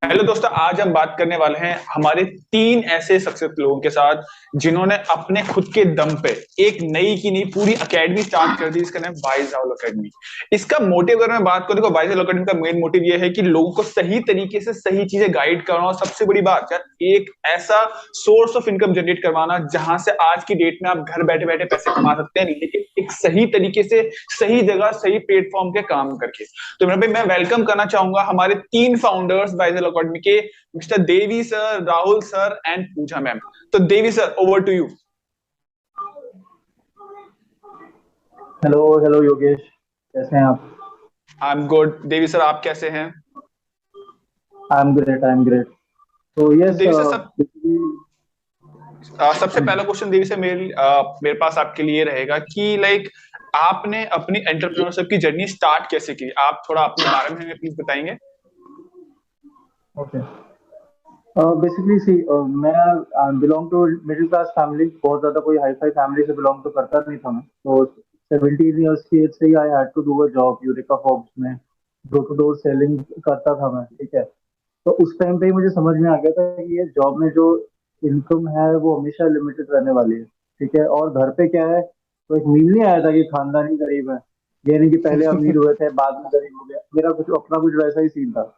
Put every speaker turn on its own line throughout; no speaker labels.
Hello दोस्तों, आज हम बात करने वाले हैं हमारे तीन ऐसे सक्सेस लोगों के साथ जिन्होंने अपने खुद के दम पे एक नई की नई पूरी एकेडमी स्टार्ट कर दी जिसका नाम वाइज राहुल एकेडमी। इसका मोटिव अगर मैं बात करूं तो वाइज राहुल एकेडमी का मेन मोटिव ये है कि लोगों को सही तरीके से सही चीजें गाइड करना, और सबसे बड़ी बात यार एक ऐसा सोर्स ऑफ इनकम जनरेट करवाना जहां से आज की डेट में आप घर बैठे बैठे पैसे कमा सकते हैं, लेकिन एक सही तरीके से सही जगह सही प्लेटफॉर्म के काम करके। तो मेरा भाई, मैं वेलकम करना चाहूंगा हमारे तीन फाउंडर्स बाइजल अकेडमी के, mister Devi sir, Rahul sir and Pooja ma'am. तो Devi sir, over to you.
Hello hello Yogesh. कैसे हैं आप?
I am good. Devi sir, आप कैसे हैं?
I am great, I am great. तो
तो
यस
देवी सर,
बेसिकली।
सबसे पहला क्वेश्चन देवी सर मेरे पास आपके लिए रहेगा कि लाइक आपने अपनी एंटरप्रेन्योरशिप की जर्नी स्टार्ट कैसे की? आप थोड़ा अपने बारे में हमें प्लीज बताएंगे।
ओके। बेसिकली सी मैं belong to middle class family. बहुत ज्यादा कोई हाई फाई फैमिली से बिलोंग तो करता नहीं था मैं। तो 17 ईयर्स की एज से ही I had to do a job Eureka Forbes में। डोर टू डोर सेलिंग करता था मैं, ठीक है। तो उस टाइम पे ही मुझे समझ में आ गया था कि ये जॉब में जो इनकम है वो हमेशा लिमिटेड रहने वाली है, ठीक है। और घर पे क्या है, तो एक मील नहीं आया था कि खानदानी गरीब है। ये नहीं कि पहले अमीर हुए थे बाद में गरीब हो गया, मेरा कुछ अपना कुछ वैसा ही सीन था।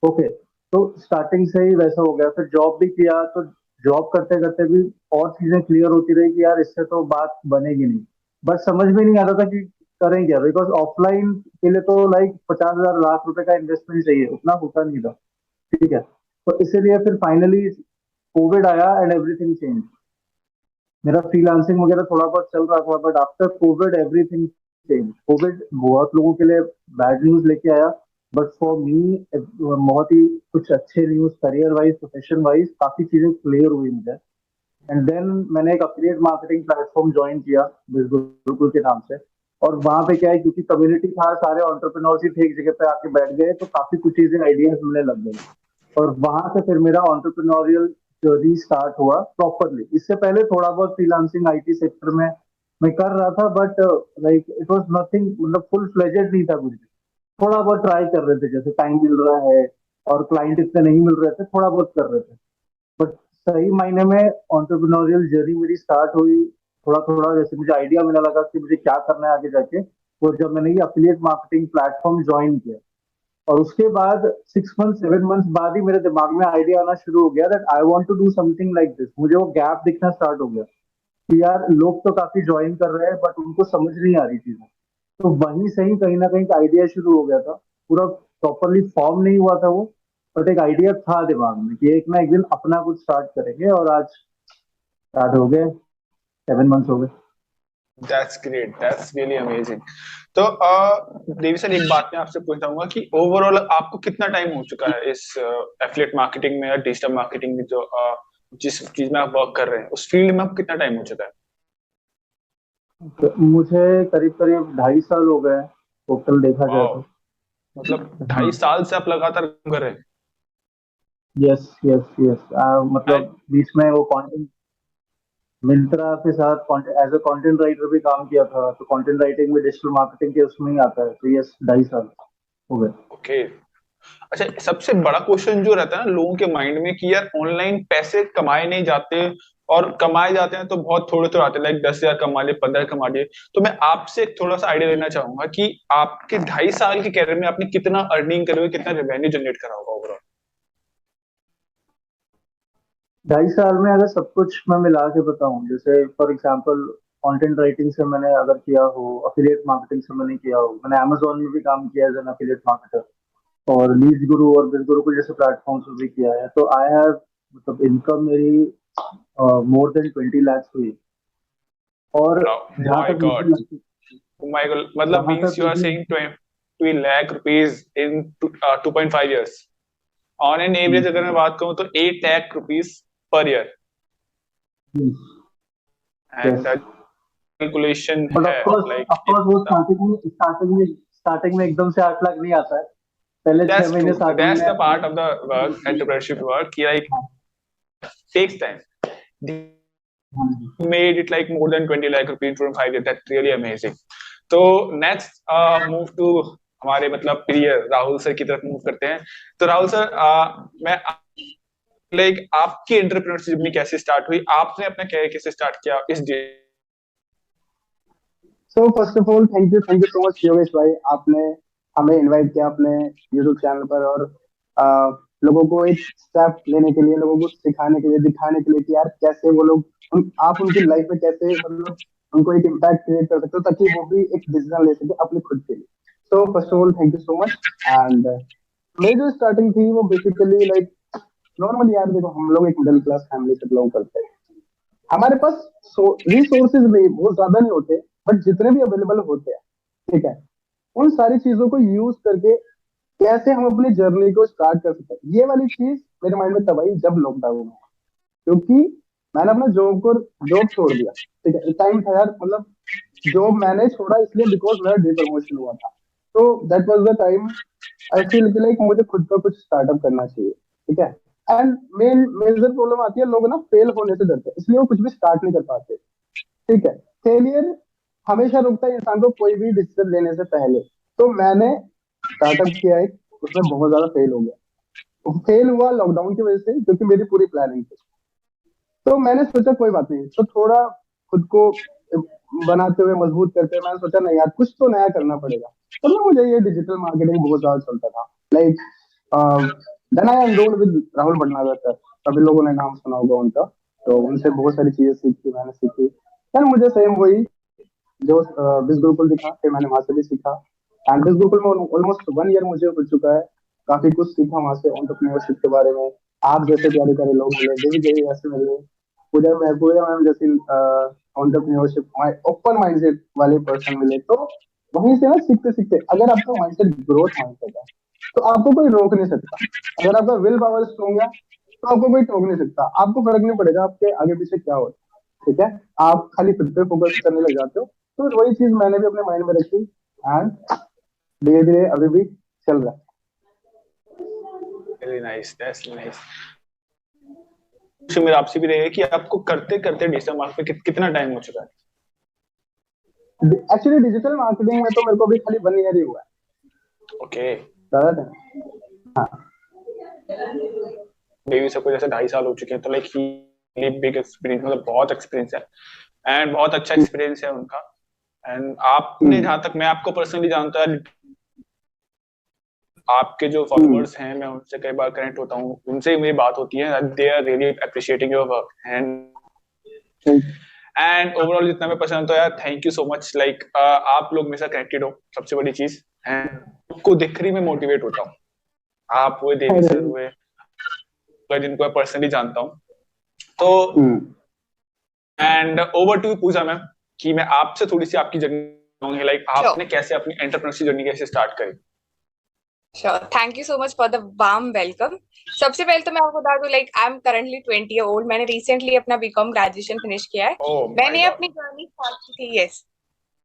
ओके। तो स्टार्टिंग से ही वैसा हो गया, फिर जॉब भी किया तो जॉब करते करते भी और चीजें क्लियर होती रही कि यार इससे तो बात बनेगी नहीं। बस समझ में नहीं आता था कि करें क्या, बिकॉज ऑफलाइन के लिए तो लाइक 50,000 लाख रुपए का इन्वेस्टमेंट चाहिए, उतना होता नहीं था, ठीक है। तो इसीलिए फिर फाइनली कोविड आया एंड एवरीथिंग चेंज। मेरा फ्रीलांसिंग वगैरह थोड़ा बहुत चल रहा था, but after Covid everything change. Covid बहुत लोगों के लिए बैड न्यूज लेके आया, बट फॉर मी बहुत ही कुछ अच्छे news, career wise profession wise काफी चीजें क्लियर हुई मुझे। एंड देन मैंने एक अफिलिएट मार्केटिंग प्लेटफॉर्म ज्वाइन किया गुरुकुल के नाम से। और वहां पे क्या है, क्योंकि कम्युनिटी था, सारे एंटरप्रेन्योर्स ही थे, एक जगह पे आके बैठ गए तो काफी कुछ चीजें आइडियाज मिलने लग गई। और वहां से फिर मेरा एंटरप्रेन्योरियल जर्नी स्टार्ट हुआ प्रॉपरली। इससे पहले थोड़ा बहुत फ्रीलांसिंग आईटी सेक्टर में मैं कर रहा था, but like it was nothing, मतलब फुल फ्लेजेड नहीं था कुछ भी। थोड़ा बहुत ट्राई कर रहे थे, जैसे टाइम मिल रहा है और क्लाइंट इतने नहीं मिल रहे थे, थोड़ा बहुत कर रहे थे। बट सही मायने में एंटरप्रेन्योरियल जर्नी मेरी स्टार्ट हुई थोड़ा थोड़ा, जैसे मुझे आइडिया मिलने लगा कि मुझे क्या करना है आगे जाके। वो जब मैंने ये अफिलिएट मार्केटिंग प्लेटफॉर्म ज्वाइन किया, और उसके बाद 6 मंथ 7 मंथ बाद ही मेरे दिमाग में आइडिया आना शुरू हो गया that I want to do something like this. मुझे वो गैप दिखना स्टार्ट हो गया कि यार लोग तो काफी ज्वाइन कर रहे हैं बट उनको समझ नहीं आ रही चीजें। तो वहीं से ही कहीं ना कहीं आइडिया शुरू हो गया था। पूरा प्रॉपरली फॉर्म नहीं हुआ था वो, बट एक आइडिया था दिमाग में कि एक ना एक दिन अपना कुछ स्टार्ट करेंगे, और आज स्टार्ट हो गए, 7 मंथ्स हो गए।
That's great, that's really amazing. तो देवी सर, एक बात मैं आपसे पूछना चाहूंगा कि ओवरऑल आपको कितना टाइम हो चुका है इस एफिलिएट मार्केटिंग में या डिजिटल मार्केटिंग में, जो जिस चीज में आप वर्क कर रहे हैं उस फील्ड में आपको कितना टाइम हो चुका है?
तो मुझे करीब करीब 2.5 साल हो गए टोटल देखा जाए
वाह,
तो।
मतलब ढाई
हाँ।
साल से आप लगातार काम कर रहे हैं।
Yes yes yes.
And
मतलब बीच में वो कंटेंट, मिंत्रा के साथ एज अ कंटेंट राइटर भी काम किया था, तो कंटेंट राइटिंग में डिजिटल मार्केटिंग के उसमें ही आता है। तो यस, 2.5 साल हो गए।
ओके। अच्छा, सबसे बड़ा क्वेश्चन जो रहता है ना लोगों के माइंड में कि यार ऑनलाइन पैसे कमाए नहीं जाते, और कमाए जाते हैं तो बहुत थोड़े थोड़े आते हैं, लाइक 10,000 कमा लिए, 15 कमा लिए। तो मैं आपसे एक थोड़ा सा आइडिया लेना चाहूंगा कि आपके 2.5 साल के कैरियर में आपने कितना अर्निंग करे हुए, कितना रेवेन्यू जनरेट करा होगा ओवरऑल?
2.5 साल में अगर सब कुछ मैं मिला के बताऊं, जैसे फॉर एग्जांपल कंटेंट राइटिंग से मैंने अगर किया हो, अफिलिएट मार्केटिंग से मैंने किया हो, मैंने अमेजोन में भी काम किया एज एन अफिलिएट मार्केटर, और लीड गुरु और बिज गुरु को जैसे प्लेटफॉर्म्स पे भी किया है, तो आई हैव, मतलब इनकम मेरी मोर देन 20 lakhs हुई। और जहां
माय
तक मुझे
गॉड,
लगता,
माय गॉड, मतलब
जहां
मींस
तक
यू आर
मुझे,
saying 20 lakh rupees in 2.5 years। On an average अगर मैं बात करूं तो 8 lakh rupees per year.
Yes.
And calculation
but
है
ऑफ
लाइक
कोर्स वो
इतना।
स्टार्टिंग में एकदम से 8 लाख नहीं आता है। पहले छह
That's
महीने
true.
स्टार्टिंग
That's
में
the part of the work, entrepreneurship work. He like takes time. They made it like more than 20 lakh rupees from 5 years. That's really amazing. So next, move to हमारे मतलब प्रिय Rahul sir की तरफ move करते हैं। तो Rahul sir, मैं like आपकी एंटरप्रेन्योरशिप जर्नी कैसे स्टार्ट हुई, आपने अपना कैरियर कैसे स्टार्ट किया इस day?
So first of all thank you so much Yogesh भाई, आपने हमें इनवाइट किया अपने यूट्यूब चैनल पर, और लोगों को एक स्टेप लेने के लिए, लोगों को सिखाने के लिए, दिखाने के लिए कि यार कैसे वो लोग आप उनकी लाइफ में कैसे मतलब उनको एक इम्पैक्ट क्रिएट कर सकते हो, ताकि वो भी एक डिसीजन ले सके अपने खुद के लिए। So first of all thank you so much. And मेरी जो स्टार्टिंग थी वो बेसिकली लाइक नॉर्मल, यार देखो हम लोग एक मिडिल क्लास फैमिली से बिलोंग करते हैं। हमारे पास रिसोर्सेज नहीं बहुत ज्यादा नहीं होते, बट जितने भी अवेलेबल होते हैं, ठीक है, उन सारी चीजों को यूज करके कैसे हम अपनी जर्नी को स्टार्ट कर सकते हैं, ये वाली चीज मेरे माइंड में तब आई जब लॉकडाउन में, क्योंकि मैंने अपना जॉब छोड़ दिया। ठीक है, टाइम था यार, मतलब जॉब मैंने छोड़ा इसलिए बिकॉज मेरा डे प्रमोशन हुआ था। तो that was the time I feel कि लाइक मुझे खुद का कुछ स्टार्टअप करना चाहिए। ठीक है, एंड मेजर प्रॉब्लम आती है, लोग ना फेल होने से डरते हैं, इसलिए वो कुछ भी स्टार्ट नहीं कर पाते। ठीक है, फेलियर हमेशा रुकता है इंसान को कोई भी डिसीजन लेने से पहले। तो मैंने स्टार्टअप किया एक, उसमें बहुत ज्यादा फेल हो गया। फेल हुआ लॉकडाउन की वजह से, क्योंकि मेरी पूरी प्लानिंग थी। तो मैंने सोचा कोई बात नहीं, तो थोड़ा खुद को बनाते हुए, मजबूत करते हुए मैंने सोचा नहीं यार कुछ तो नया करना पड़ेगा। तब ना मुझे ये डिजिटल मार्केटिंग बहुत ज्यादा चलता था। Like then I enrolled with Rahul Bhatnagar sir, सभी लोगों ने नाम सुना होगा उनका। तो उनसे बहुत सारी चीजें सीखी, मैंने सीखी। यार मुझे सेम वही जो बिज गुरुकुल दिखा, फिर मैंने वहां से भी सीखा। एंड बिज गुरुकुल में ऑलमोस्ट 1 ईयर मुझे हो चुका है। काफी कुछ सीखा वहां से एंटरप्रेन्योरशिप के बारे में। आप जैसे प्यारे प्यारे लोग मिले, देवी जैसे मिले, पूजा मैम जैसी एंटरप्रेन्योरशिप ओपन माइंडसेट वाले पर्सन मिले। तो वहीं से ना सीखते सीखते, अगर आपका माइंडसेट ग्रोथ माइंडसेट है तो आपको कोई रोक नहीं सकता। अगर आपका विल पावर स्ट्रॉन्ग है तो आपको कोई टोक नहीं सकता। आपको फर्क नहीं पड़ेगा आपके आगे पीछे क्या हो। ठीक है, आप खाली खुद पे फोकस करने लग जाते हो। तो वही चीज मैंने भी अपने माइंड में रखी, एंड धीरे धीरे अभी भी चल रहा है।
Very nice, that's nice. मेरा आपसे भी रहेगा कि आपको करते करते डिजिटल मार्केटिंग पे कितना टाइम हो चुका है?
एक्चुअली डिजिटल मार्केटिंग में तो मेरे को अभी खाली 1 ईयर ही हुआ है।
ओके।
ज्यादा टाइम, हाँ।
बेबी सबको जैसे 2.5 साल हो चुके हैं, तो लाइक ही बिग एक्सपीरियंस, मतलब बहुत एक्सपीरियंस है एंड बहुत अच्छा एक्सपीरियंस है उनका। एंड आपने, जहां तक मैं आपको पर्सनली जानता है, आपके जो फॉलोअर्स हैं, मैं उनसे कई बार कनेक्ट होता हूँ, उनसे मेरी बात होती है, they are really appreciating your work and overall जितना मैं पसंद तो यार thank you so much. Like आप लोग मेरे साथ कनेक्टेड हो, सबसे बड़ी चीज। एंड आपको देख कर ही मैं मोटिवेट होता हूँ। आप हुए, देवी सर हुए, जिनको मैं पर्सनली जानता हूँ। तो and over to Pooja ma'am, कि मैं आपसे थोड़ी सी आपकी जर्नी, लाइक आपने कैसे अपनी एंटरप्रेन्योरशिप जर्नी कैसे स्टार्ट करी?
Sure. Thank you so much for the warm welcome. सबसे पहले तो मैं आपको बता दूं, like I am currently 20 year old. मैंने रिसेंटली अपना बीकॉम ग्रेजुएशन फिनिश किया है। मैंने अपनी जर्नी स्टार्ट की थी, यस,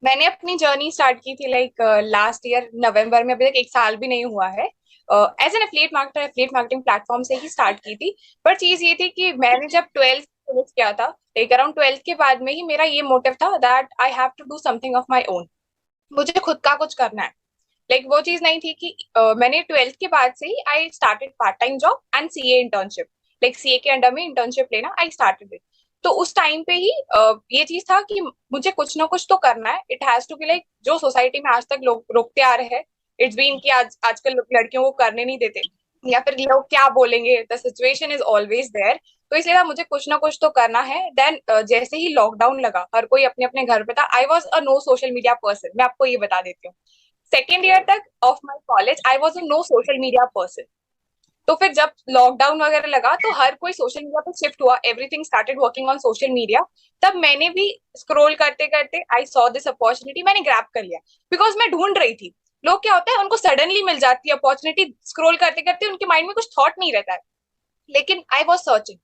मैंने अपनी जर्नी स्टार्ट की थी लाइक लास्ट ईयर नवंबर में। अभी तक 1 साल भी नहीं हुआ है। As an affiliate marketer, affiliate marketing platform से ही स्टार्ट की थी। पर चीज ये थी कि मैंने जब 12th फिनिश किया था, लाइक अराउंड 12th के बाद में ही मेरा ये मोटिव था that I have to do something of my own. मुझे खुद का कुछ करना है। लाइक वो चीज नहीं थी कि मैंने 12th के बाद से ही I started part time job and CA internship. Like CA के अंडर में इंटर्नशिप लेना आई स्टार्टेड इट। तो उस टाइम पे ही ये चीज था कि मुझे कुछ ना कुछ तो करना है। It has to be like जो सोसाइटी में आज तक लोग रोकते आ रहे हैं। इट्स बीन कि आजकल लड़कियों को करने नहीं देते, या फिर लोग क्या बोलेंगे, the situation is always there. तो इसलिए था मुझे कुछ ना कुछ तो करना है। देन जैसे ही लॉकडाउन लगा, हर कोई अपने अपने घर पे था। I was a no social media person, मैं आपको ये बता देती हूँ। सेकेंड ईयर तक of my college I was a no social media person. तो फिर जब लॉकडाउन वगैरह लगा तो हर कोई सोशल मीडिया पे शिफ्ट हुआ, everything started working on social media. तब मैंने भी स्क्रॉल करते करते आई सॉ दिस अपॉर्चुनिटी, मैंने ग्रैब कर लिया। बिकॉज मैं ढूंढ रही थी। लोग क्या होता है, उनको सडनली मिल जाती है अपॉर्चुनिटी, स्क्रॉल करते करते उनके माइंड में कुछ थॉट नहीं रहता है। लेकिन आई वॉज सर्चिंग।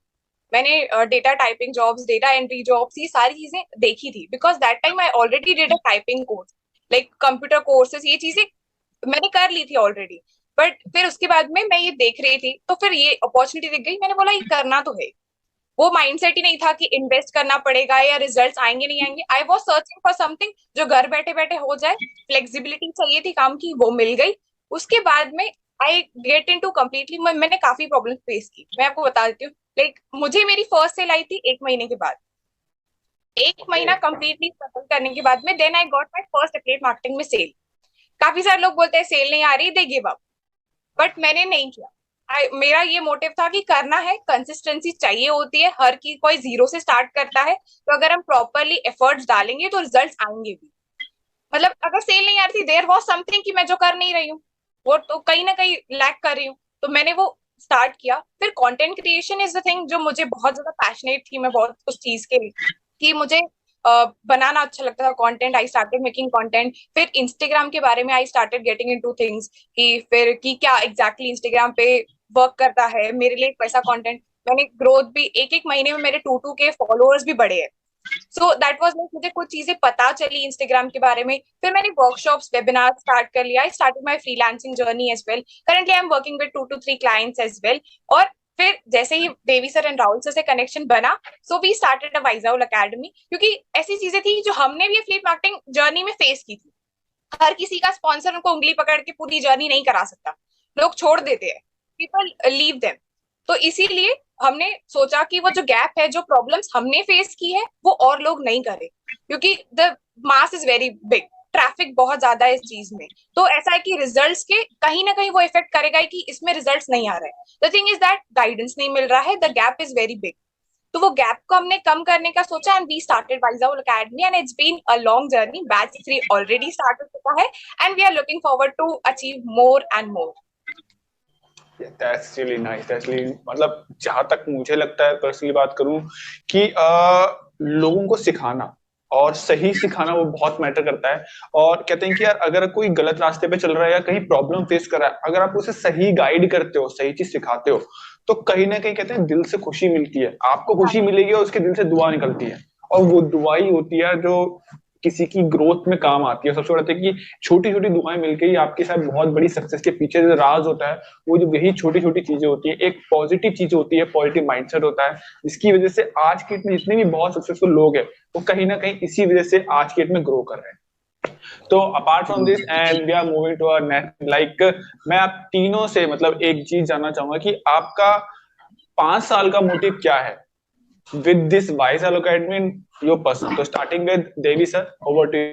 मैंने data typing jobs, data entry jobs, ये सारी चीजें देखी थी। Because that time I already did a typing course, like computer courses, ये चीजें मैंने कर ली थी ऑलरेडी। बट फिर उसके बाद में मैं ये देख रही थी, तो फिर ये अपॉर्चुनिटी दिख गई, मैंने बोला ये करना तो है। वो माइंडसेट ही नहीं था कि इन्वेस्ट करना पड़ेगा या रिजल्ट्स आएंगे नहीं आएंगे। I was searching for something जो घर बैठे बैठे हो जाए। फ्लेक्सिबिलिटी चाहिए थी काम की, वो मिल गई। उसके बाद में आई गेट इनटू कंप्लीटली, मैंने काफी प्रॉब्लम फेस की, मैं आपको बता देती हूँ। लाइक मुझे मेरी फर्स्ट सेल आई थी 1 महीने के बाद। 1 महीना कंप्लीटली स्ट्रगल करने के बाद में then I got my first affiliate marketing में सेल। काफी सारे लोग बोलते हैं सेल नहीं आ रही, दे गिव अप, बट मैंने नहीं किया। मेरा ये मोटिव था कि करना है, कंसिस्टेंसी चाहिए होती है, हर की कोई जीरो से स्टार्ट करता है, तो अगर हम प्रॉपरली एफर्ट्स डालेंगे तो रिजल्ट्स आएंगे भी। मतलब अगर सेल नहीं आ रही थी, देयर वाज समथिंग कि मैं जो कर नहीं रही हूँ, वो तो कहीं ना कहीं लैक कर रही हूँ, तो मैंने वो स्टार्ट किया। फिर content creation is the thing जो मुझे बहुत ज्यादा पैशनेट थी मैं बहुत उस चीज के लिए, कि मुझे बनाना अच्छा लगता था content. I started making content. फिर इंस्टाग्राम के बारे में I started getting into things कि फिर कि क्या एग्जैक्टली इंस्टाग्राम पे वर्क करता है मेरे लिए कैसा कंटेंट। मैंने ग्रोथ भी, एक एक महीने में मेरे 2-2 के फॉलोअर्स भी बढ़े हैं। सो दैट वाज लाइक, मुझे कुछ चीजें पता चली इंस्टाग्राम के बारे में। फिर मैंने वर्कशॉप्स वेबिनार स्टार्ट कर लिया। I started my freelancing journey as well. Currently I am working with 2 to 3 clients as well. और फिर जैसे ही Devi sir and Rahul sir से कनेक्शन बना, so we started a Wise Owl academy. क्योंकि ऐसी चीजें थी जो हमने भी एफिलिएट मार्केटिंग जर्नी में फेस की थी। हर किसी का स्पॉन्सर उनको उंगली पकड़ के पूरी जर्नी नहीं करा सकता, लोग छोड़ देते हैं, पीपल लीव देम। तो इसीलिए हमने सोचा कि वो जो गैप है, जो प्रॉब्लम्स हमने फेस की है, वो और लोग नहीं करें, क्योंकि the mass is very big, traffic बहुत ज्यादा है इस चीज में। तो ऐसा है कि रिजल्ट्स के कहीं ना कहीं वो इफेक्ट करेगा कि इसमें रिजल्ट्स नहीं आ रहे हैं। The thing is that guidance नहीं मिल रहा है, the gap is very big. तो वो गैप को हमने कम करने का सोचा and we started Wise Owl academy and it's been a long journey. Batch 3 already start हो चुका है and we are looking forward to achieve more and more.
That's really nice. That's really, मतलब जहां तक मुझे लगता है, पर्सनली बात करूं, कि लोगों को सिखाना और सही सिखाना वो बहुत मैटर करता है। और कहते हैं कि यार अगर कोई गलत रास्ते पे चल रहा है या कहीं प्रॉब्लम फेस कर रहा है, अगर आप उसे सही गाइड करते हो, सही चीज सिखाते हो, तो कहीं ना कहीं कहते हैं दिल से खुशी मिलती है। आपको खुशी मिलेगी और उसके दिल से दुआ निकलती है, और वो दुआ ही होती है जो किसी की ग्रोथ में काम आती है। सबसे बड़ा है कि छोटी छोटी दुआएं मिलकर ही आपके साथ बहुत बड़ी सक्सेस के पीछे जो राज होता है, वो जो यही छोटी छोटी चीजें होती है, एक पॉजिटिव चीज होती है, पॉजिटिव माइंडसेट होता है, जिसकी वजह से आज की डेट में जितने भी बहुत सक्सेसफुल लोग हैं, वो कहीं ना कहीं इसी वजह से आज की डेट में ग्रो कर रहे हैं। तो apart from this and we are moving to our next, like मैं आप तीनों से मतलब एक चीज जानना चाहूंगा कि आपका 5 साल का मोटिव क्या है with this Vaisal Academy in your person. So starting with Devi sir, over to you.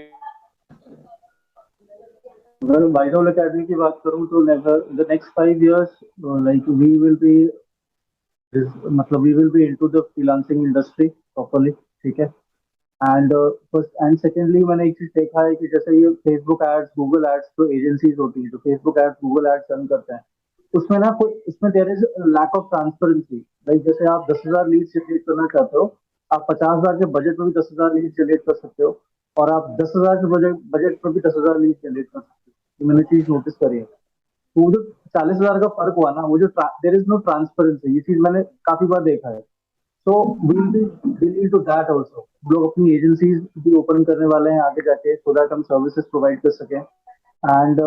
Well, Wise Owl academy की बात करूं तो the next 5 years, like we will be मतलब we will be into the freelancing industry properly, ठीक है। And first and secondly मैंने एक चीज देखा है कि जैसे ये फेसबुक एड्स, गूगल एड्स जो एजेंसीज होती है, जो Facebook ads, Google ads run करते हैं, उसमें ना कोई, इसमें there is lack of transparency. Like जैसे आप 10,000 लीड्स जनरेट करना चाहते हो, आप 50,000 के बजट में भी 10,000 लीड्स जनरेट कर सकते हो, और आप 10,000 के बजट में भी 10,000 लीड्स जनरेट कर सकते हो। ये मैंने चीज नोटिस करी है। तो वो जो 40,000 का फर्क हुआ ना, वो जो देयर इज नो ट्रांसपेरेंसी, ये चीज मैंने काफी बार देखा है। सो we'll be dealing to that also। हम लोग अपनी एजेंसीज भी ओपन करने वाले हैं आगे जाके, सो दैट हम सर्विसेज प्रोवाइड कर सकें। एंड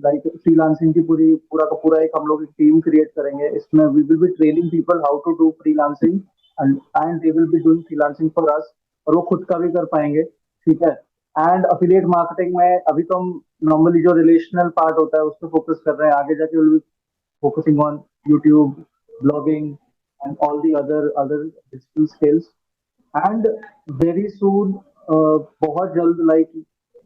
लाइक फ्रीलांसिंग की पूरा का पूरा एक हम लोग एक टीम क्रिएट करेंगे। इसमें we will be training people how to do freelancing and they will be doing freelancing for us, और वो खुद का भी कर पाएंगे, ठीक है। एंड अफिलिएट मार्केटिंग में अभी तो हम नॉर्मली जो रिलेशनल पार्ट होता है उस पर फोकस कर रहे हैं, आगे जाके will be focusing on YouTube, blogging and all the other digital skills। and very soon, बहुत जल्द लाइक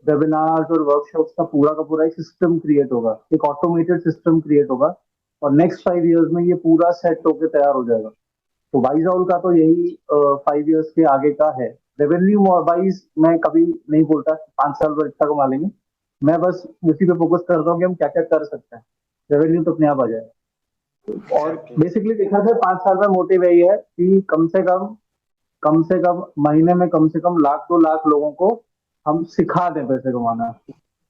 वेबिनार्स और वर्कशॉप्स का पूरा एक सिस्टम क्रिएट होगा, एक ऑटोमेटेड सिस्टम क्रिएट होगा, और नेक्स्ट 5 years में ये पूरा सेट होकर तैयार हो जाएगा। तो वाइजॉल का तो यही 5 years के आगे का है। रेवेन्यू वाइज मैं कभी नहीं बोलता 5 साल में इतना कमा लेंगे, मैं बस उसी पे फोकस करता हूँ कि हम क्या क्या कर सकते हैं, रेवेन्यू तो अपने आप आ जाएगा। और बेसिकली देखा जाए 5 साल में मोटिव यही है कि कम से कम महीने में कम से कम 1,00,000-2,00,000 लोगों को हम सिखा दें पैसे कमाना।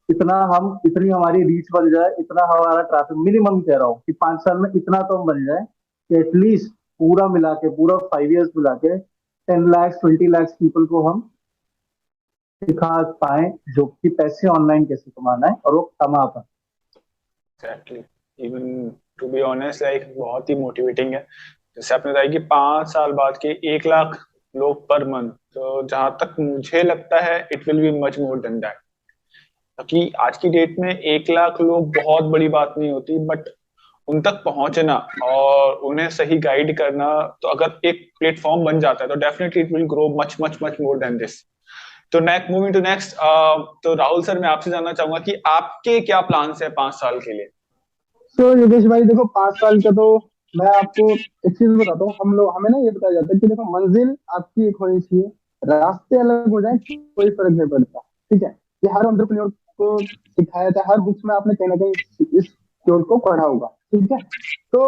इतनी हमारी रीच बन जाए, इतना हमारा ट्रैफिक, मिनिमम कह रहा हूँ कि 5 साल में इतना तो हम बन जाए कि एटलीस्ट पूरा मिला के, पूरा 5 years मिला के 10 lakhs 20 lakhs पीपल को हम सिखा पाए जो कि पैसे ऑनलाइन कैसे कमाना है, और वो कमा पाए।
Exactly. Even to be honest, like बहुत ही मोटिवेटिंग है। जैसे आपने बताया कि 5 साल बाद के 1 लाख लोग पर मंथ, तो जहां तक मुझे लगता है it will be much more than that. क्योंकि आज की डेट में 1 लाख लोग बहुत बड़ी बात नहीं होती, बट उन तक पहुंचना और उन्हें सही गाइड करना, तो अगर एक प्लेटफॉर्म बन जाता है तो definitely it will grow much much much more than this. तो नेक्स्ट, मूविंग टू नेक्स्ट, तो राहुल सर, मैं आपसे जानना चाहूंगा कि आपके क्या प्लान्स है 5 साल के लिए।
तो योगेश भाई देखो, 5 साल का तो मैं आपको एक चीज बताता हूँ। हम लोग, हमें ना ये बताया जाता है कि देखो, मंजिल आपकी एक होनी चाहिए, रास्ते अलग हो जाए कोई फर्क नहीं पड़ता। ठीक है, ये हर एंटरप्रेन्योर को सिखाया था, हर बुक्स में आपने कहीं ना कहीं इस कोट को पढ़ा होगा। ठीक है, तो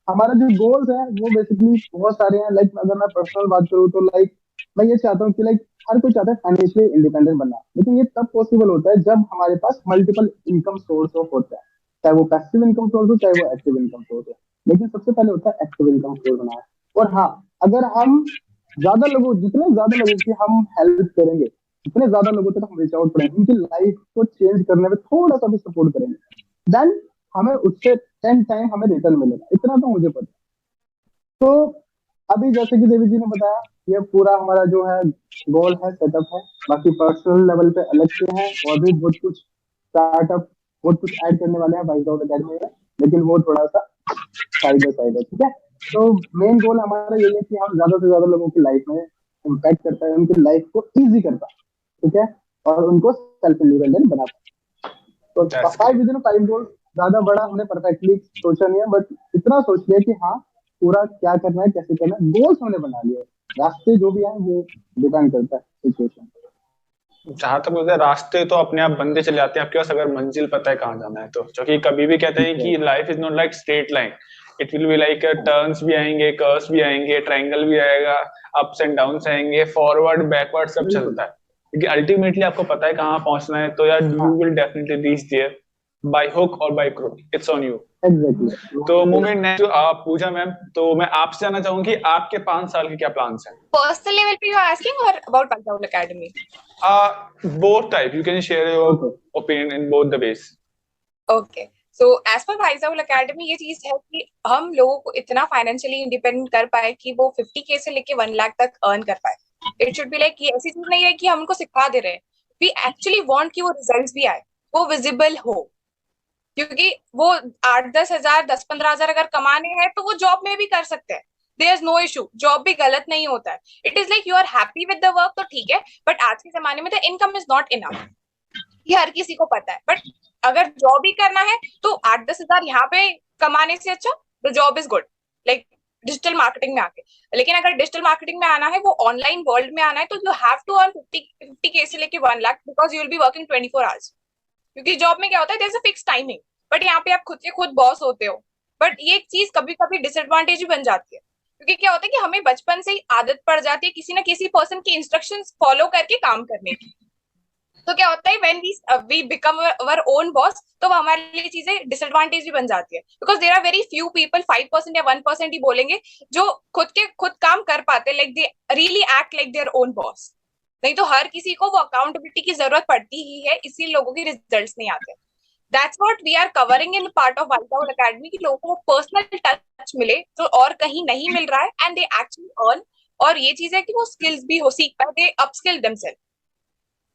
हमारा जो गोल्स है वो बेसिकली बहुत सारे हैं। लाइक अगर मैं पर्सनल बात करूँ तो लाइक मैं ये चाहता हूँ कि लाइक हर कोई चाहता है फाइनेंशियली इंडिपेंडेंट बनना, लेकिन ये तब पॉसिबल होता है जब हमारे पास मल्टीपल इनकम सोर्स ऑफ होता है, चाहे वो पैसिव इनकम सोर्स हो चाहे वो एक्टिव इनकम सोर्स हो। लेकिन सबसे पहले होता है एक्टिव इनकम सोर्स बनाना। और हाँ, अगर हम जितने ज्यादा लोगों की हम हेल्प करेंगे, जितने ज्यादा लोगों तक हम रीच आउट करेंगे, उनकी लाइफ को चेंज करने में थोड़ा सा भी सपोर्ट करेंगे, देन हमें उससे 10 टाइम हमें रिटर्न मिलेगा, इतना तो मुझे पता है। तो अभी जैसे कि देवी जी ने बताया, ये पूरा हमारा जो है गोल है, सेटअप है। बाकी पर्सनल लेवल पे अलग से है, और भी बहुत कुछ स्टार्टअप, बहुत कुछ ऐड करने वाले हैं वाइज आउट अकेडमी में, लेकिन वो थोड़ा सा साइड बाय साइड है। ठीक है, तो मेन गोल हमारा यही है कि हम ज्यादा से ज्यादा लोगों की लाइफ में इम्पैक्ट करता है, उनकी लाइफ को इजी करता है। ठीक है, और उनको सेल्फ इंडिपेंडेंट बनाता है। तो
That's
5 विदिन 5 गोल, ज्यादा बड़ा हमने परफेक्टली सोचा नहीं है, बट इतना सोच लिया कि हाँ, पूरा क्या करना है, कैसे करना है, गोल्स हमने बना लिए। रास्ते जो भी हैं वो डिपेंड करता है सिचुएशन।
जहां तक मुझे, रास्ते तो अपने आप बनते चले जाते हैं आपके पास, अगर मंजिल पता है कहाँ जाना है तो। क्योंकि कभी भी कहते हैं कि life is not like straight line, it will be like turns भी आएंगे, कर्व्स भी आएंगे, ट्रायंगल भी आएगा, अप्स एंड डाउन्स आएंगे, फॉरवर्ड बैकवर्ड सब चलता है। क्योंकि अल्टीमेटली आपको पता है कहाँ पहुंचना है, तो यार you will definitely reach there by hook और by crook, it's on you.
Exactly.
तो मूवमेंट नेक्स्ट, पूजा मैम, तो मैं आपसे जानना चाहूंगी कि आपके 5 साल के क्या प्लान्स हैं।
Personal level पे you are asking or about Punjab Academy?
Both type, you can share your opinion in both the ways.
Okay, so as per Wise Owl academy ये चीज है कि हम लोगों को इतना फाइनेंशियली इंडिपेंडेंट कर पाए कि वो 50K से लेके 1 लाख तक अर्न कर पाए। इट शुड बी लाइक, ये ऐसी चीज नहीं है कि हम उनको सिखा दे रहे हैं, वी एक्चुअली वांट कि वो रिजल्ट्स भी आए, वो विजिबल हो। क्योंकि वो 8-10 हजार, 10-15 हजार अगर कमाने हैं तो वो जॉब में भी कर सकते हैं, there is no issue, job भी गलत नहीं होता है। It is like you are happy with the work तो ठीक है, बट आज के जमाने में the income is not enough, ये हर किसी को पता है। बट अगर जॉब ही करना है तो 8-10 हजार यहाँ पे कमाने से अच्छा the job is good, like digital marketing में आके। लेकिन अगर डिजिटल मार्केटिंग में आना है, वो ऑनलाइन वर्ल्ड में आना है, तो you have to earn 50K से लेके 1 lakh, because you will be working 24 hours. क्योंकि जॉब में क्या होता है, there is a fix timing, but यहाँ पे आप खुद के खुद बॉस होते हो। बट ये एक चीज कभी कभी डिसएडवांटेज भी बन जाती है, क्योंकि क्या होता है कि हमें बचपन से ही आदत पड़ जाती है किसी ना किसी पर्सन की इंस्ट्रक्शंस फॉलो करके काम करने की। तो क्या होता है, when we become our own boss, तो वो हमारे लिए चीजें डिसएडवांटेज भी बन जाती है, because there are very few people, 5% या 1% ही बोलेंगे, जो खुद काम कर पाते, like they really act like their own boss. नहीं तो हर किसी को वो अकाउंटेबिलिटी की जरूरत पड़ती ही है, इसीलिए लोगों के रिजल्ट्स नहीं आते। That's what we are covering in part of white academy, कि लोगों को पर्सनल टच मिले जो और कहीं नहीं मिल रहा है, एंड दे एक्चुअली अर्न। और ये चीज है कि वो स्किल्स भी हो सीख पाए, दे अपस्किल देमसेल्फ,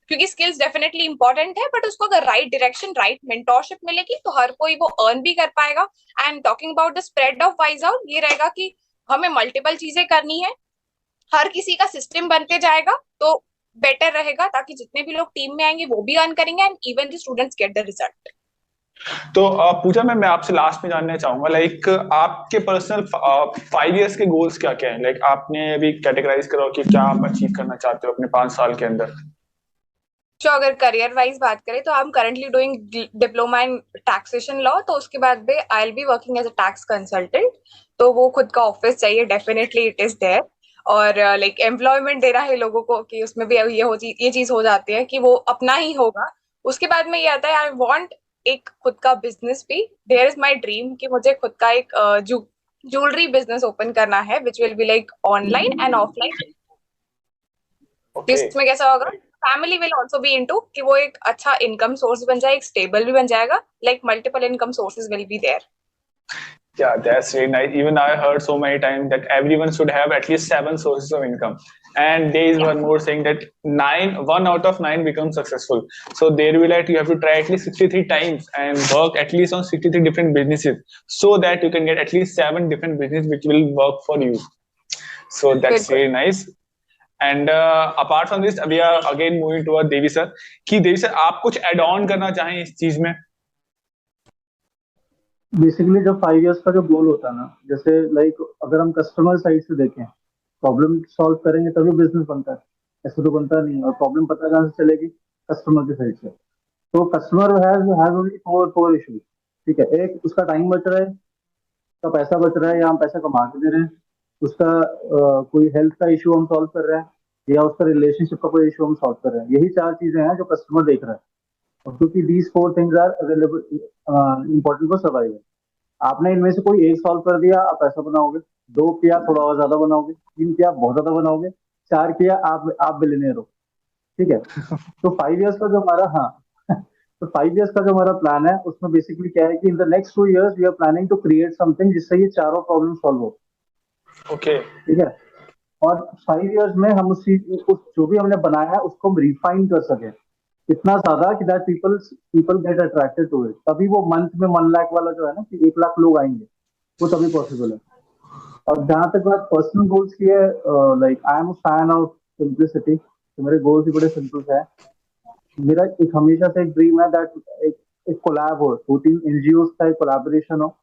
क्योंकि स्किल्स डेफिनेटली इंपॉर्टेंट है, बट उसको अगर राइट डायरेक्शन, राइट मेंटोरशिप मिलेगी तो हर कोई वो अर्न भी कर पाएगा। And talking about the spread of wise out, ये रहेगा कि हमें मल्टीपल चीजें करनी है, हर किसी का सिस्टम बनते जाएगा तो बेटर रहेगा, ताकि जितने भी लोग टीम में आएंगे वो भी अर्न करेंगे, and even the students get the result.
तो पूजा मैं आपसे लास्ट में जानना चाहूंगा, लाइक आपके पर्सनल 5 इयर्स के गोल्स क्या क्या हैं। लाइक आपने अभी कैटेगराइज करो कि क्या आप अचीव करना चाहते हो अपने 5 साल के अंदर।
जो अगर करियर वाइज बात करें तो I am currently doing diploma in taxation law, तो उसके बाद में I will be working as a tax consultant. तो वो खुद का ऑफिस चाहिए, डेफिनेटली इट इज देयर। और लाइक एम्प्लॉयमेंट देना है लोगों को, कि उसमें भी ये चीज हो जाती है कि वो अपना ही होगा। उसके बाद में ये आता है, आई वांट एक खुद का बिजनेस भी, देयर इज माय ड्रीम कि मुझे खुद का एक ज्वेलरी बिजनेस ओपन करना है, which will be like online and offline. जिसमें कैसा होगा, family will also be into, कि वो एक अच्छा इनकम सोर्स बन जाए, एक स्टेबल भी बन जाएगा, like multiple income sources will be there.
Yeah, that's really nice. Even I heard so many times that everyone should have at least 7 sources of income. And there is one more saying that 1 out of 9 becomes successful. So there will like you have to try at least 63 times and work at least on 63 different businesses so that you can get at least 7 different businesses which will work for you. So that's
Good.
really nice. And apart from this, we are again moving toward Devi sir कि देवी sir आप कुछ add on करना चाहें इस चीज में.
Basically जब 5 years का जो गोल होता है ना, जैसे लाइक अगर हम कस्टमर साइड से देखें, प्रॉब्लम सॉल्व करेंगे तभी बिजनेस बनता है, ऐसे तो बनता नहीं. और प्रॉब्लम पता कहाँ से चलेगी? कस्टमर की साइड से. तो customer has only four issue. ठीक है, एक उसका टाइम बच रहा है, उसका पैसा बच रहा है या हम पैसा कमा के दे रहे हैं, उसका कोई हेल्थ का इशू हम सॉल्व कर रहे हैं, या उसका रिलेशनशिप का कोई इशू हम सॉल्व कर रहे हैं. यही 4 चीजें हैं जो कस्टमर देख रहा है. और क्योंकि these 4 things are available important for survival. आपने इनमें से कोई एक सॉल्व कर दिया, आप पैसा बनाओगे. 2 किया, थोड़ा और ज्यादा बनाओगे. 3 किया, बहुत ज्यादा बनाओगे. 4 किया, आप बिलियनियर हो. ठीक है. तो 5 इयर्स का जो हमारा, हाँ, तो 5 इयर्स का जो हमारा प्लान है उसमें बेसिकली क्या है कि in the next 2 years we are planning to create something जिससे ये चारों प्रॉब्लम सॉल्व हो.
ओके.
ठीक है. और 5 इयर्स में हम उस जो भी हमने बनाया है उसको हम रिफाइन कर सके इतना ज्यादा कि that people get attracted to it. तभी वो मंथ में 1 लाख वाला जो है ना कि 1 लाख लोग आएंगे, वो तभी पॉसिबल है. और जहां तक बात पर्सनल गोल्स की है, like I am a fan of simplicity. तो मेरे गोल्स भी बड़े सिंपल है. मेरा एक हमेशा से एक ड्रीम है दैट एक कोलैब हो, 2-3 एनजीओ का एक कोलैबोरेशन हो,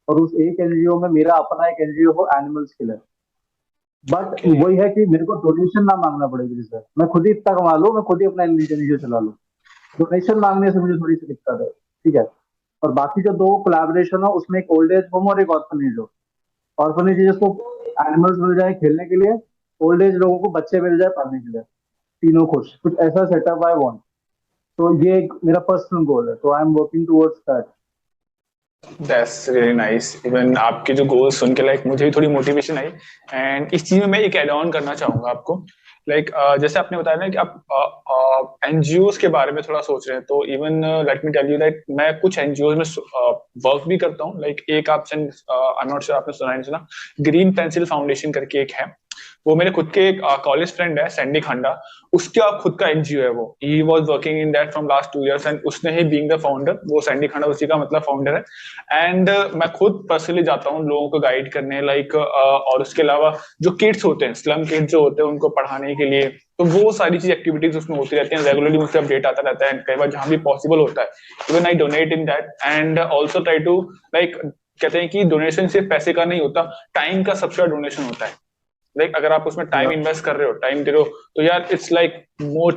और उस एक एनजीओ में मेरा अपना एक एनजीओ हो एनिमल्स के लिए. बट वही है कि मेरे को डोनेशन ना मांगना पड़ेगी. सर मैं खुद ही इतना कमा लूँ, मैं खुद ही अपना एनजीओ चला लूँ. डोनेशन मांगने से मुझे थोड़ी सी दिक्कत है. ठीक है. और बाकी जो 2 कोलैबोरेशन हो उसमें एक ओल्ड एज होम और एक ऑर्फनेज हो. ऑर्फनेज जिसको एनिमल्स मिल जाए खेलने के लिए, ओल्ड एज लोगों को बच्चे मिल जाए पढ़ने के लिए, तीनों खुश. कुछ ऐसा सेटअप आई वांट. तो ये एक मेरा पर्सनल गोल है. तो I am working towards that.
That's really nice. Even आपके जो गोल सुन के लाइक मुझे भी थोड़ी मोटिवेशन आई. एंड इस चीज में मैं एक एड ऑन करना चाहूंगा आपको. लाइक जैसे आपने बताया ना कि आप एनजीओज के बारे में थोड़ा सोच रहे हैं, तो even let me tell you that मैं कुछ एनजीओज में वर्क भी करता हूँ. लाइक एक option I am not sure आपने सुना नहीं सुना, ग्रीन पेंसिल फाउंडेशन करके एक है. वो मेरे खुद के कॉलेज फ्रेंड है सैंडी खांडा. उसका खुद का एनजीओ है वो. He was working in that from last 2 years and उसने ही बीइंग द फाउंडर, वो सैंडी खांडा उसी का मतलब फाउंडर है. एंड मैं खुद पर्सनली जाता हूँ लोगों को गाइड करने लाइक और उसके अलावा जो किड्स होते हैं, स्लम किड्स जो होते हैं, उनको पढ़ाने के लिए. तो वो सारी चीज एक्टिविटीज उसमें होती रहती हैं. रेगुलरली मुझसे अपडेट आता रहता है. कई बार जहां भी पॉसिबल होता है even I donate in that. And also try to like कहते हैं कि डोनेशन सिर्फ पैसे का नहीं होता, टाइम का सबसे बड़ा डोनेशन होता है. लाइक अगर आप उसमें टाइम इन्वेस्ट कर रहे हो, टाइम दे रहे हो, तो यार it's like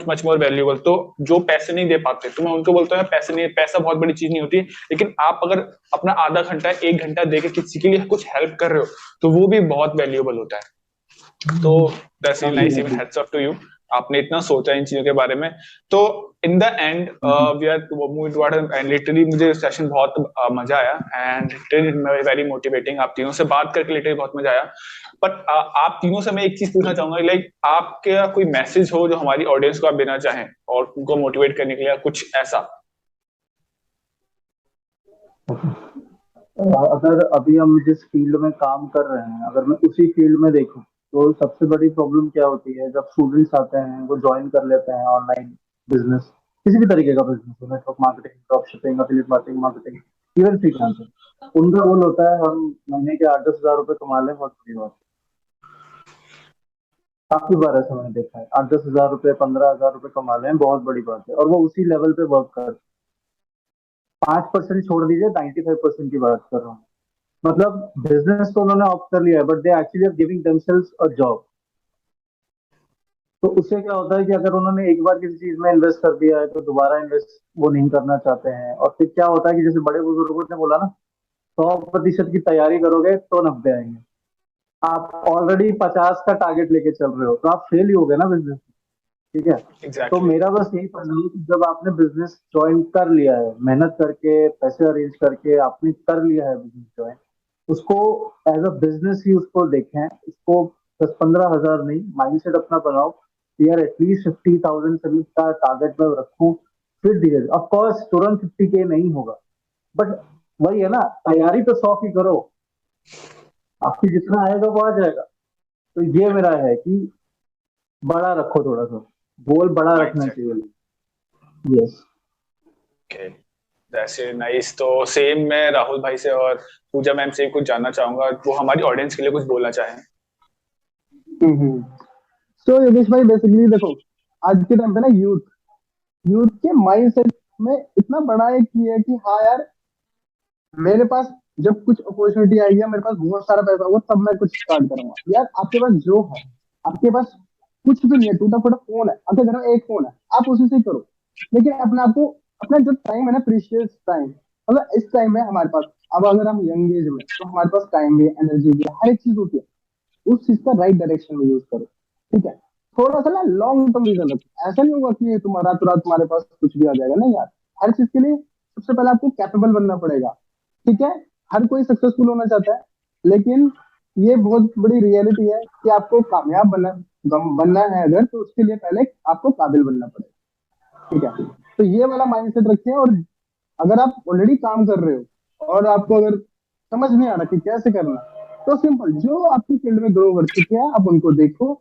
much more valuable. तो जो पैसे नहीं दे पाते तो मैं उनको बोलता हूँ पैसे नहीं, पैसा बहुत बड़ी चीज नहीं होती, लेकिन आप अगर अपना आधा घंटा 1 घंटा देके किसी के लिए कुछ हेल्प कर रहे हो तो वो भी बहुत वैल्यूएबल होता है. तो that's really nice. Even hats off to you, आपने इतना सोचा इन चीजों के बारे में. तो in the end we are moving toward and literally मुझे सेशन बहुत मजा आया एंड लिटरली वेरी मोटिवेटिंग. आप तीनों से बात करके लिटरली बहुत मजा आया. बट आप तीनों से मैं एक चीज पूछना चाहूंगा, लाइक आपका कोई मैसेज हो जो हमारी ऑडियंस को आप देना चाहें और उनको मोटिवेट करने के लिए कुछ ऐसा.
अगर अभी हम जिस फील्ड में काम कर रहे हैं, अगर मैं उसी फील्ड में देखूं, तो सबसे बड़ी प्रॉब्लम क्या होती है जब स्टूडेंट्स आते हैं, वो ज्वाइन कर लेते हैं ऑनलाइन बिजनेस, किसी भी तरीके का business, network marketing, drop shipping, affiliate marketing, even freelancing. उनका गोल होता है हम महीने के 8-10 हजार रुपए कमा लें. बहुत बड़ी बात. काफी बार ऐसा मैंने देखा है. 8-10 हजार रुपए, 15 हजार रुपए कमा लें, बहुत बड़ी बात है. और वो उसी लेवल पे वर्क कर. 5% छोड़ दीजिए, 95% की बात कर रहा हूँ. मतलब बिजनेस तो उन्होंने ऑप्ट कर लिया है, but they actually are giving themselves a job. तो उससे क्या होता है कि अगर उन्होंने एक बार किसी चीज में इन्वेस्ट कर दिया है तो दोबारा इन्वेस्ट वो नहीं करना चाहते हैं. और फिर क्या होता है कि जैसे बड़े बुजुर्गों ने बोला ना, 100% की तैयारी करोगे तो 90 आएंगे. आप ऑलरेडी 50 का टारगेट लेके चल रहे हो तो आप फेल ही हो गए ना बिजनेस. ठीक है.
Exactly.
तो मेरा बस यही कहना है कि जब आपने बिजनेस ज्वाइन कर लिया है, मेहनत करके, पैसे अरेंज करके आपने कर लिया है बिजनेस ज्वाइन, उसको एज अ बिजनेस ही उसको देखें. इसको 10-15 हजार नहीं, माइंडसेट अपना बनाओ यार एटलीस्ट 50,000 सर्विस का टारगेट में रखूं. फिर धीरे ऑफकोर्स तुरंत 50K नहीं होगा, बट वही है ना, तैयारी तो 100 की करो. आपकी जितना आएगा वो आ जाएगा। तो ये मेरा है कि बड़ा रखो, थोड़ा सा गोल बड़ा रखना
माइंडसेट।
चाहिए। यस।
Okay, that's nice. तो सेम मैं राहुल भाई से और पूजा मैम से कुछ जानना चाहूंगा, वो हमारी ऑडियंस के लिए कुछ बोलना चाहें।
सो योगेश भाई, बेसिकली देखो, आज के टाइम पे ना यूथ यूथ के माइंडसेट में इतना बड़ा एक ये है कि हाँ यार, मेरे पास जब कुछ अपॉर्चुनिटी आएगी या मेरे पास बहुत सारा पैसा होगा तब मैं कुछ स्टार्ट करूंगा। यार आपके पास जो है, आपके पास कुछ भी नहीं है, टूटा फूटा फोन है, आपके घर में एक फोन है, आप उसी से करो। लेकिन अपने आप को, अपना जो टाइम है ना, प्रीशियस टाइम, मतलब इस टाइम में हमारे पास, अब अगर हम यंग एज में, तो हमारे पास टाइम भी, एनर्जी भी, हर एक चीज होती है, उस चीज का राइट डायरेक्शन में यूज करो। ठीक है, थोड़ा सा ना लॉन्ग टर्म विजन रखो। ऐसा नहीं होगा कि तुम्हारा रात रात तुम्हारे पास कुछ भी आ जाएगा, नहीं यार। हर चीज के लिए सबसे पहले आपको कैपेबल बनना पड़ेगा। ठीक है, हर कोई सक्सेसफुल होना चाहता है, लेकिन ये बहुत बड़ी रियलिटी है कि आपको कामयाब बनना है अगर, तो उसके लिए पहले आपको काबिल बनना पड़ेगा। ठीक है, तो ये वाला माइंडसेट रखिए। और अगर आप ऑलरेडी काम कर रहे हो और आपको अगर समझ नहीं आ रहा कि कैसे करना, तो सिंपल, जो आपकी फील्ड में ग्रो कर चुके हैं आप उनको देखो,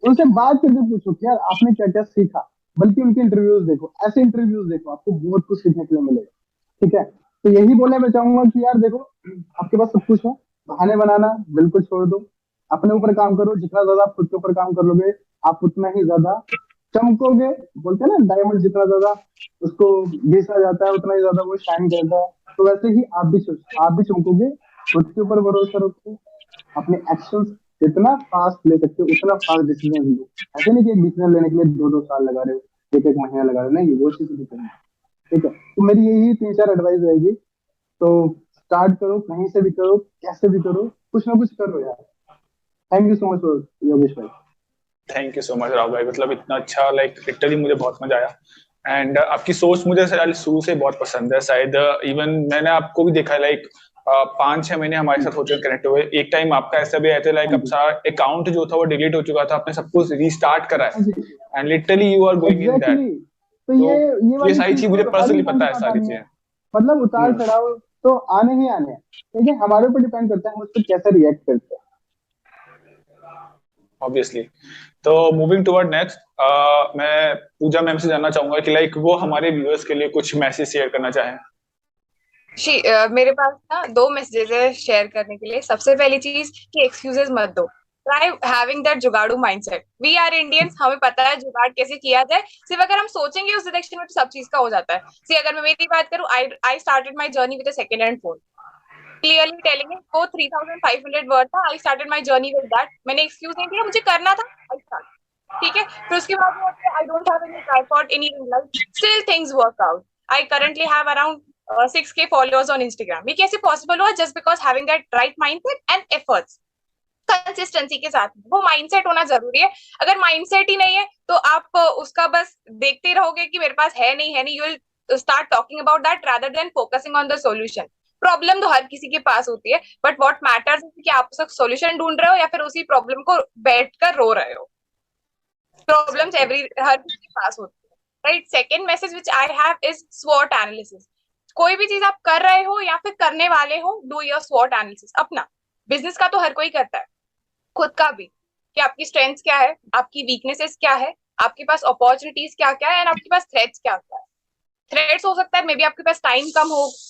उनसे बात करके पूछो कि यार आपने क्या क्या सीखा। बल्कि उनके इंटरव्यूज देखो, ऐसे इंटरव्यूज देखो, आपको बहुत कुछ सीखने के लिए मिलेगा। ठीक है, तो यही बोलना मैं चाहूंगा कि यार देखो, आपके पास सब कुछ है, बहाने बनाना बिल्कुल छोड़ दो। अपने ऊपर काम करो, जितना ज्यादा आप खुद के ऊपर काम कर लोगे, आप उतना ही ज्यादा चमकोगे। बोलते हैं ना, डायमंड जितना ज्यादा उसको घिसा जाता है उतना ही ज्यादा वो शाइन करता है। तो वैसे ही आप भी चमकोगे। खुद के ऊपर भरोसा रखो, अपने एक्शंस जितना फास्ट ले सकते हो उतना फास्ट डिसीजन लो। ऐसे नहीं कि एक डिसीजन लेने के लिए 2-2 साल लगा रहे हो, एक एक महीना लगा रहे हो, नहीं, वो चीज नहीं करनी। ठीक है, तो मेरी यही 3-4 एडवाइस रहेगी। तो स्टार्ट करो, कहीं से भी करो, कैसे भी करो, कुछ ना कुछ करो यार। Thank you so much Yogesh भाई।
Thank you so much Rahul भाई, मतलब इतना अच्छा, लाइक लिटरली मुझे बहुत मजा आया। एंड आपकी सोच मुझे शुरू से बहुत पसंद है। शायद इवन मैंने आपको भी देखा है, लाइक 5-6 महीने हमारे साथ हो चुके कनेक्ट हुए। एक टाइम आपका ऐसा भी आया था, लाइक
हाँ
अब
जी,
सारा अकाउंट जो था वो डिलीट हो चुका था, आपने सब कुछ रीस्टार्ट करा
हाँ जी,
है and literally you are going in that.
Exactly. तो
तो
ये
ये
वाली
सारी
चीज
चीज मुझे
तो हर
पर्सनली
इंसान
पता
के
है,
साथ
सारी
आनी है।
चीजें।
मतलब उतार चढ़ाव तो आने ही आने हैं। ठीक है, हमारे ऊपर डिपेंड करता है हम उस पर कैसे रिएक्ट करते हैं।
ऑब्वियसली। तो मूविंग टुवर्ड नेक्स्ट, मैं पूजा मैम से जानना चाहूंगा कि लाइक वो हमारे व्यूअर्स के लिए कुछ मैसेज शेयर करना चाहें।
मेरे पास ना दो मैसेजेस है शेयर करने के लिए। सबसे पहली चीज कि एक्सक्यूजेस मत दो। ट्राई हैविंग दैट जुगाड़ू माइंडसेट। वी आर इंडियंस, हमें पता है जुगाड़ कैसे किया जाए। सिर्फ अगर हम सोचेंगे उस डायरेक्शन में तो सब चीज का हो जाता है। सी अगर मैं मेरी बात करूं, I started my journey with a second hand phone. Clearly telling it, वो 3500 वर्ड था। I started my journey with that. मैंने एक्सक्यूज नहीं दिया, मुझे करना था, आई स्टार्ट। ठीक है, फिर उसके बाद I don't have any tripod, any ring light, still things work out. I currently have around 6K followers on Instagram. ये कैसे पॉसिबल हुआ? Just because having that right mindset and efforts, consistency के साथ। वो माइंडसेट होना जरूरी है। अगर माइंडसेट ही नहीं है तो आप उसका बस देखते रहोगे कि मेरे पास है नहीं, है नहीं। You will start talking about that rather than focusing on the solution. Problem तो हर किसी के पास होती है, बट व्हाट मैटर्स कि आप उसका सॉल्यूशन ढूंढ रहे हो या फिर उसी प्रॉब्लम को बैठकर रो रहे हो। Problems
exactly.
हर किसी के पास होती है, right. Second message which I have is स्वॉट एनालिसिस। कोई भी चीज आप कर रहे हो या फिर करने वाले हो, डू योर स्वॉट एनालिसिस। अपना बिजनेस का तो हर कोई करता है, खुद का भी, कि आपकी स्ट्रेंथ्स क्या है, आपकी वीकनेसेस क्या है, आपके पास अपॉर्चुनिटीज क्या क्या है, एंड आपके पास थ्रेट्स क्या क्या है। थ्रेट्स हो सकता है मे बी आपके पास टाइम कम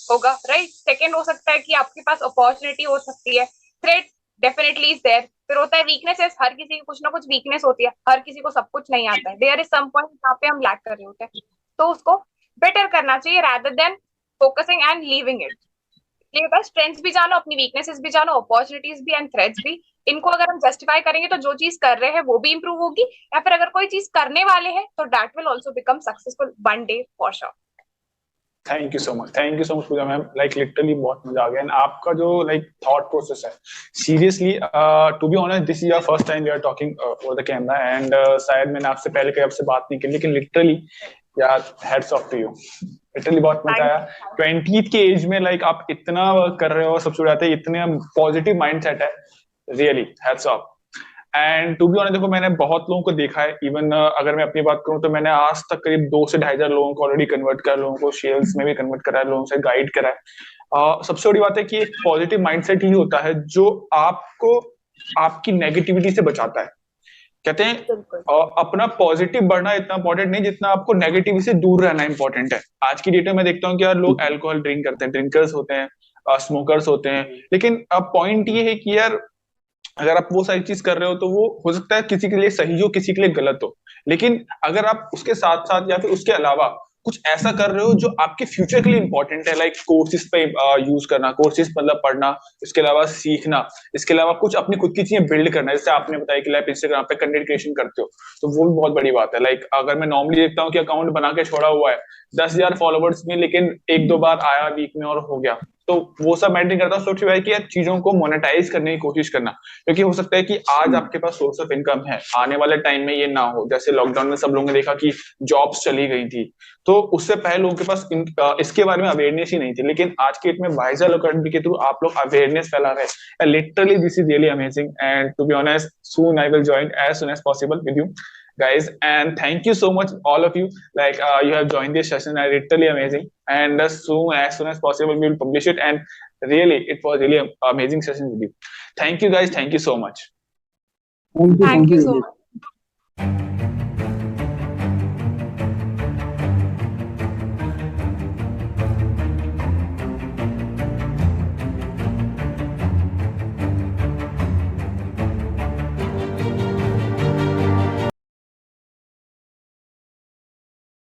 होगा, राइट। सेकंड हो सकता है कि आपके पास अपॉर्चुनिटी हो सकती है। Threat definitely is there. फिर होता है वीकनेसेस। हर किसी की कुछ ना कुछ वीकनेस होती है, हर किसी को सब कुछ नहीं आता है। देयर इज सम पॉइंट जहाँ पे हम लैक कर रहे होते हैं, तो उसको बेटर करना चाहिए rather than focusing and leaving it. ये बस स्ट्रेंथ्स भी जानो, अपनी वीकनेसेस भी जानो, अपॉर्चुनिटीज भी एंड थ्रेट्स भी। इनको अगर हम जस्टिफाई करेंगे तो जो चीज कर रहे हैं वो भी इंप्रूव होगी, या फिर अगर कोई चीज करने वाले हैं तो that will also become successful one day for sure.
Thank you so much, thank you so much Pooja ma'am, like literally बहुत मजा आ गया। एंड आपका जो लाइक थॉट प्रोसेस है, seriously to be honest this is your first time we are talking for the camera. And शायद मैंने आपसे पहले कभी आपसे बात नहीं की, लेकिन लिटरली यार hats off to you. Literally बहुत मजा आया। 20th के एज में लाइक आप इतना कर रहे हो, सबसे बड़ी बात है इतने पॉजिटिव माइंडसेट है, really hats off. And to be honest देखो, मैंने बहुत लोगों को देखा है। इवन अगर मैं अपनी बात करूं तो मैंने आज तक करीब 2 से 2,500 लोगों को ऑलरेडी कन्वर्ट करा, लोगों को शेयर्स में भी कन्वर्ट करा है, लोगों से गाइड करा है। सबसे बड़ी बात है कि एक पॉजिटिव माइंडसेट ही होता है जो आपको आपकी नेगेटिविटी से बचाता है। कहते हैं अपना पॉजिटिव बढ़ना इतना इंपॉर्टेंट नहीं जितना आपको नेगेटिव से दूर रहना इंपॉर्टेंट है। आज की डेट में मैं देखता हूँ कि यार लोग अल्कोहल ड्रिंक करते हैं, ड्रिंकर्स होते हैं, स्मोकर्स होते हैं, लेकिन अब पॉइंट ये है कि यार अगर आप वो सारी चीज कर रहे हो तो वो हो सकता है किसी के लिए सही हो, किसी के लिए गलत हो, लेकिन अगर आप उसके साथ साथ या फिर उसके अलावा कुछ ऐसा कर रहे हो जो आपके फ्यूचर के लिए इंपॉर्टेंट है, लाइक कोर्सेज पे यूज करना, कोर्सेज मतलब पढ़ना, इसके अलावा सीखना, इसके अलावा कुछ अपनी खुद की चीजें बिल्ड करना, जैसे आपने बताया कि आप इंस्टाग्राम पे कंटेंट क्रिएशन करते हो, तो वो भी बहुत बड़ी बात है। लाइक अगर मैं नॉर्मली देखता हूँ कि अकाउंट बना के छोड़ा हुआ है 10,000 फॉलोवर्स में, लेकिन एक दो बार आया वीक में और हो गया, तो वो सब मैटर करता है। सोचिए भाई कि यार चीजों को मोनेटाइज करने की कोशिश करना, क्योंकि हो सकता है कि आज आपके पास सोर्स ऑफ इनकम है, आने वाले टाइम में ये ना हो। जैसे लॉकडाउन में सब लोगों ने देखा कि जॉब्स चली गई थी, तो उससे पहले लोगों के पास इसके बारे में अवेयरनेस ही नहीं थी, लेकिन आज के डेट में वाइजल अकेडमी के थ्रू आप लोग अवेयरनेस फैला रहे हैं। Literally this is really amazing, and to be honest soon I will join as soon as possible with you guys, and thank you so much all of you, like you have joined this session, literally amazing, and as soon as possible we will publish it, and really it was really amazing session with you. Thank you guys, thank you so much.
Thank you so much.